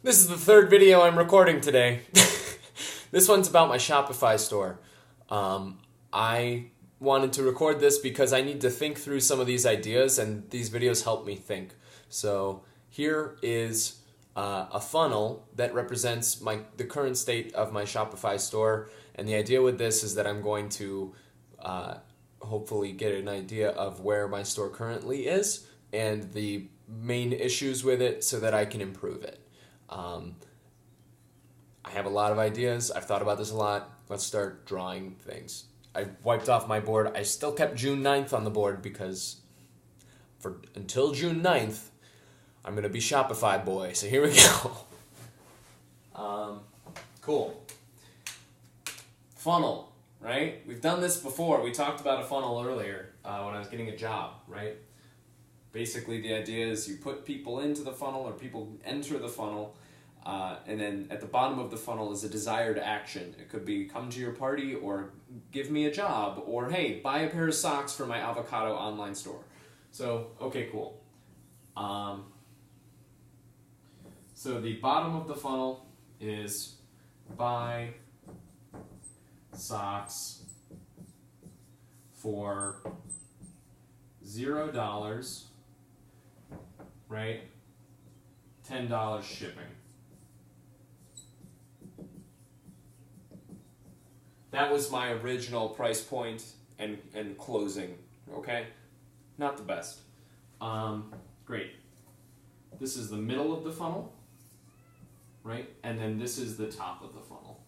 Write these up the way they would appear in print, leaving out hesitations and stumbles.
This is the third video I'm recording today. This one's about my Shopify store. I wanted to record this because I need to think through some of these ideas, and these videos help me think. So here is a funnel that represents the current state of my Shopify store, and the idea with this is that I'm going to hopefully get an idea of where my store currently is and the main issues with it so that I can improve it. I have a lot of ideas. I've thought about this a lot. Let's start drawing things. I wiped off my board. I still kept June 9th on the board because until June 9th, I'm going to be Shopify boy. So here we go. Cool. Funnel, right? We've done this before. We talked about a funnel earlier when I was getting a job, right? Basically, the idea is you put people into the funnel or people enter the funnel, and then at the bottom of the funnel is a desired action. It could be come to your party or give me a job or hey, buy a pair of socks for my avocado online store. So, okay, cool. So the bottom of the funnel is buy socks for $0, right? $10 shipping. That was my original price point and closing, okay? Not the best. Great. This is the middle of the funnel, right? And then this is the top of the funnel.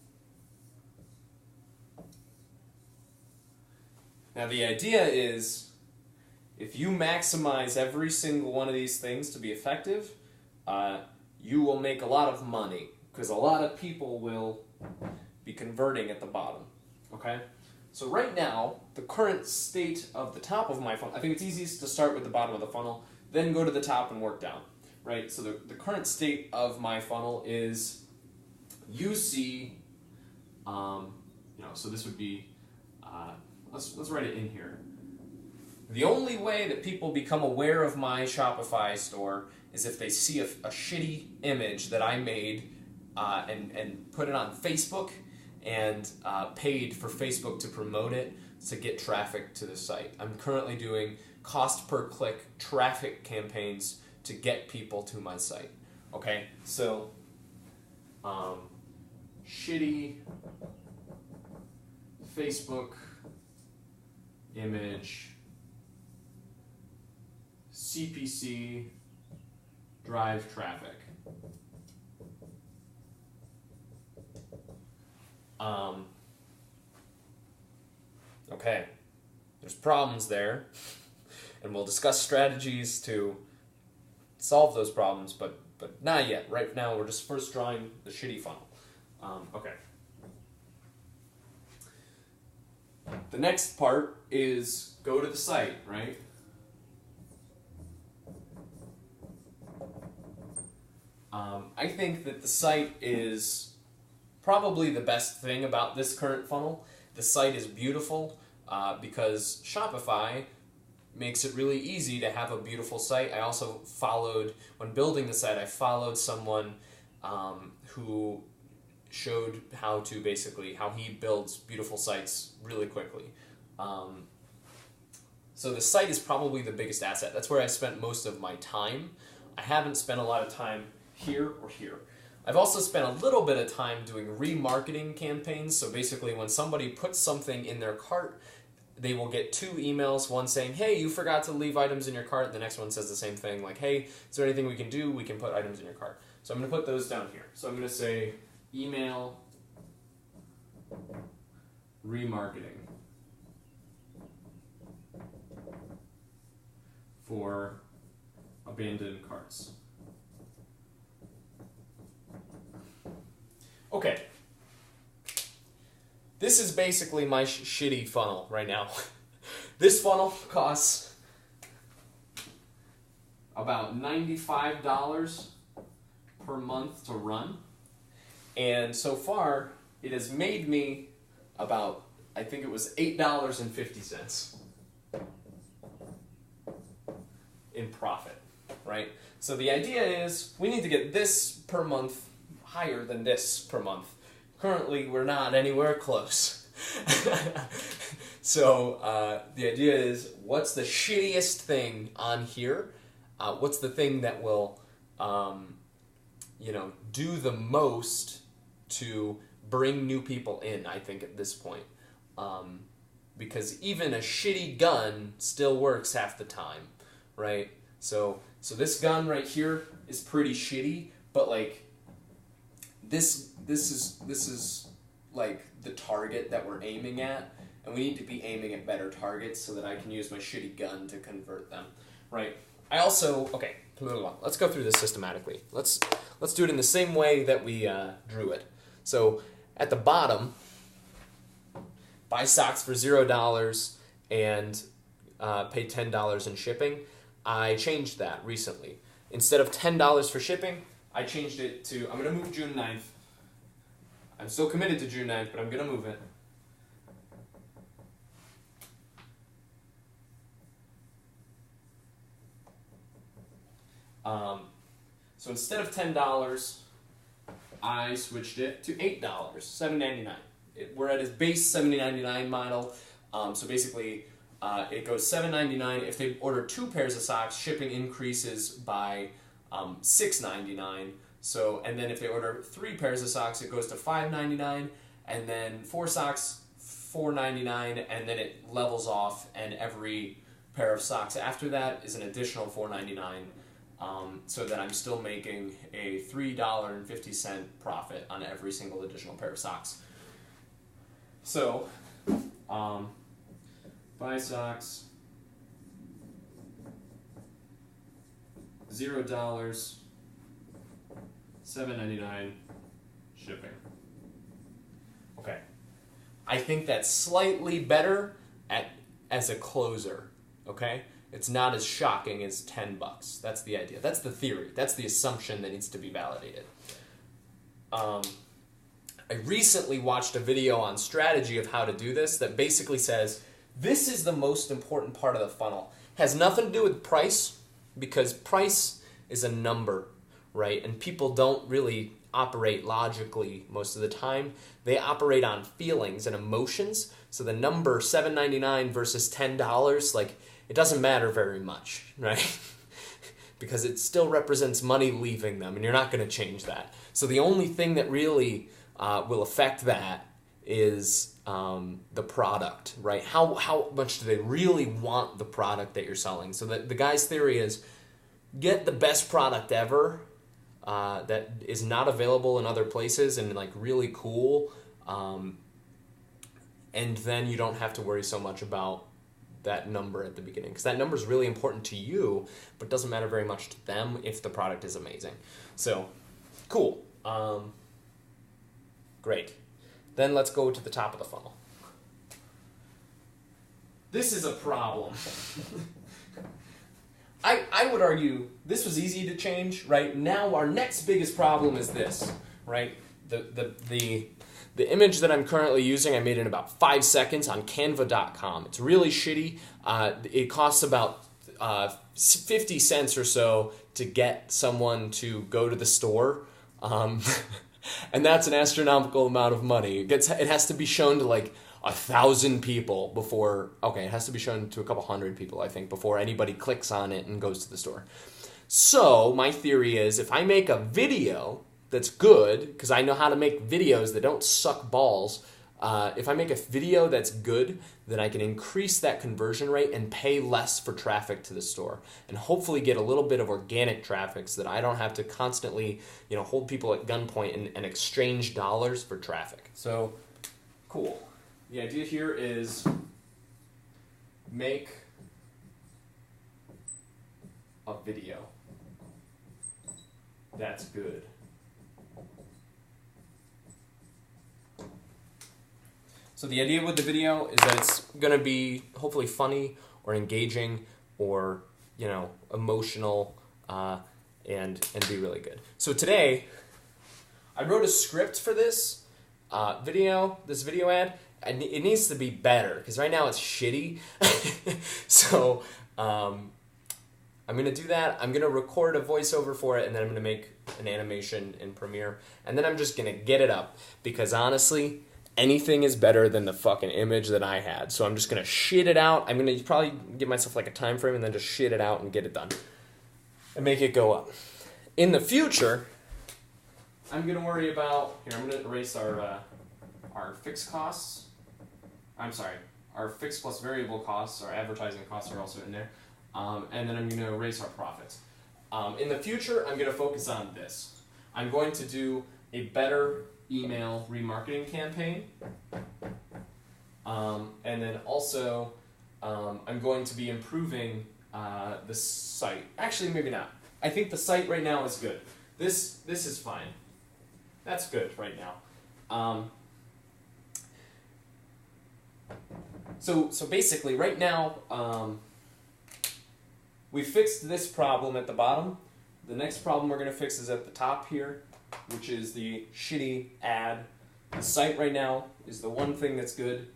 Now the idea is, if you maximize every single one of these things to be effective, you will make a lot of money because a lot of people will be converting at the bottom. Okay? So right now, the current state of the top of my funnel, I think it's easiest to start with the bottom of the funnel, then go to the top and work down. Right? So the current state of my funnel is you see, so this would be, let's write it in here. The only way that people become aware of my Shopify store is if they see a shitty image that I made and put it on Facebook and paid for Facebook to promote it to get traffic to the site. I'm currently doing cost per click traffic campaigns to get people to my site. Okay, so shitty Facebook image CPC drive traffic. Okay, there's problems there, and we'll discuss strategies to solve those problems, but not yet. Right now, we're just first drawing the shitty funnel. Okay. The next part is go to the site, right? I think that the site is probably the best thing about this current funnel. The site is beautiful because Shopify makes it really easy to have a beautiful site. I also when building the site, I followed someone who showed how he builds beautiful sites really quickly. So the site is probably the biggest asset. That's where I spent most of my time. I haven't spent a lot of time here or here. I've also spent a little bit of time doing remarketing campaigns. So basically when somebody puts something in their cart, they will get 2 emails, one saying, hey, you forgot to leave items in your cart. The next one says the same thing, like, hey, is there anything we can do? We can put items in your cart. So I'm going to put those down here. So I'm going to say email remarketing for abandoned carts. Okay, this is basically my shitty funnel right now. This funnel costs about $95 per month to run, and so far it has made me about, I think it was $8.50 in profit. right? So the idea is we need to get this per month higher than this per month. Currently, we're not anywhere close. So the idea is, what's the shittiest thing on here? What's the thing that will, do the most to bring new people in, I think, at this point. Because even a shitty gun still works half the time, right? So this gun right here is pretty shitty, but like this is like the target that we're aiming at, and we need to be aiming at better targets so that I can use my shitty gun to convert them, right? I also, okay, let's go through this systematically. Let's do it in the same way that we drew it. So at the bottom, buy socks for $0 and pay $10 in shipping. I changed that recently. Instead of $10 for shipping, I changed it to, I'm going to move June 9th. I'm still committed to June 9th, but I'm going to move it. So instead of $10, I switched it to $8, $7.99. We're at his base $7.99 model. So basically, it goes $7.99. If they order 2 pairs of socks, shipping increases by $6.99. So, and then if they order 3 pairs of socks, it goes to $5.99. And then 4 socks, $4.99, and then it levels off, and every pair of socks after that is an additional $4.99. So that I'm still making a $3.50 profit on every single additional pair of socks. So, buy socks, $0, $7.99, shipping. Okay. I think that's slightly better as a closer, okay? It's not as shocking as $10. That's the idea. That's the theory. That's the assumption that needs to be validated. I recently watched a video on strategy of how to do this that basically says this is the most important part of the funnel. Has nothing to do with price, because price is a number, right? And people don't really operate logically most of the time. They operate on feelings and emotions. So the number $7.99 versus $10, like, it doesn't matter very much, right? Because it still represents money leaving them, and you're not going to change that. So the only thing that really will affect that is the product, right? How much do they really want the product that you're selling? So the guy's theory is get the best product ever that is not available in other places and like really cool, and then you don't have to worry so much about that number at the beginning, because that number is really important to you, but doesn't matter very much to them if the product is amazing. So, cool. Great. Then let's go to the top of the funnel. This is a problem. I would argue this was easy to change, right? Now our next biggest problem is this, right? The image that I'm currently using, I made in about 5 seconds on Canva.com. It's really shitty. It costs about 50 cents or so to get someone to go to the store. And that's an astronomical amount of money. It has to be shown to like 1,000 people before, okay, it has to be shown to a couple hundred people, I think, before anybody clicks on it and goes to the store. So my theory is if I make a video that's good, because I know how to make videos that don't suck balls, if I make a video that's good, then I can increase that conversion rate and pay less for traffic to the store, and hopefully get a little bit of organic traffic so that I don't have to constantly, hold people at gunpoint and exchange dollars for traffic. So, cool. The idea here is make a video that's good. So the idea with the video is that it's going to be hopefully funny or engaging or, emotional and be really good. So today, I wrote a script for this video ad, and it needs to be better because right now it's shitty. So I'm going to do that. I'm going to record a voiceover for it, and then I'm going to make an animation in Premiere. And then I'm just going to get it up. Because honestly, anything is better than the fucking image that I had. So I'm just going to shit it out. I'm going to probably give myself like a time frame and then just shit it out and get it done. And make it go up. In the future, I'm going to worry about... Here, I'm going to erase our fixed costs. I'm sorry. Our fixed plus variable costs, our advertising costs are also in there. And then I'm going to erase our profits. In the future, I'm going to focus on this. I'm going to do a better email remarketing campaign. And then also, I'm going to be improving the site. Actually, maybe not. I think the site right now is good. This is fine. That's good right now. So basically, right now, we fixed this problem at the bottom. The next problem we're going to fix is at the top here, which is the shitty ad. The site right now is the one thing that's good.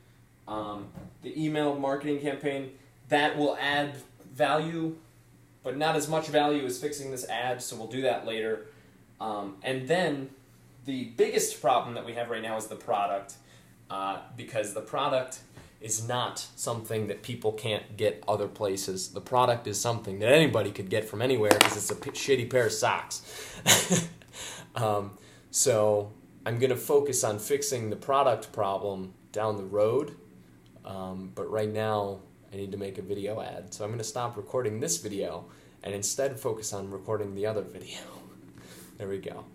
The email marketing campaign, that will add value, but not as much value as fixing this ad, so we'll do that later. And then the biggest problem that we have right now is the product, because the product is not something that people can't get other places. The product is something that anybody could get from anywhere because it's a shitty pair of socks. So I'm going to focus on fixing the product problem down the road, but right now I need to make a video ad. So I'm going to stop recording this video and instead focus on recording the other video. There we go.